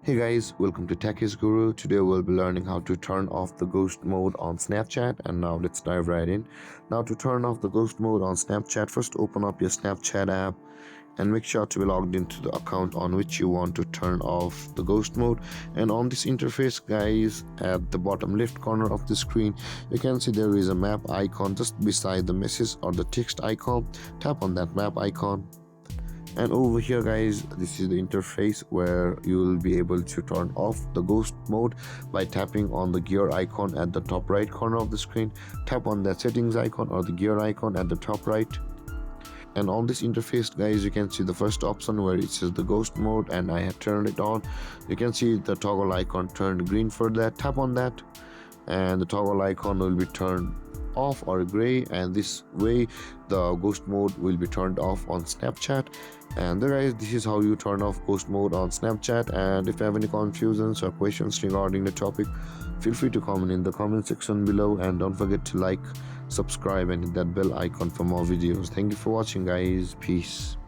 Hey guys, welcome to Techies Guru. Today we'll be learning how to turn off the ghost mode on Snapchat, and now let's dive right in. Now to turn off the ghost mode on Snapchat, first open up your Snapchat app and make sure to be logged into the account on which you want to turn off the ghost mode. And on this interface guys, at the bottom left corner of the screen, you can see there is a map icon just beside the message or the text icon. Tap on that map icon. And over here guys, this is the interface where you will be able to turn off the ghost mode by tapping on the gear icon at the top right corner of the screen. Tap on that settings icon or the gear icon at the top right. And on this interface guys, you can see the first option where it says the ghost mode, and I have turned it on. You can see the toggle icon turned green for that. Tap on that and the toggle icon will be turned off or gray, and this way the ghost mode will be turned off on Snapchat. And guys, this is how you turn off ghost mode on Snapchat. And if you have any confusions or questions regarding the topic, feel free to comment in the comment section below, and don't forget to like, subscribe and hit that bell icon for more videos. Thank you for watching guys. Peace.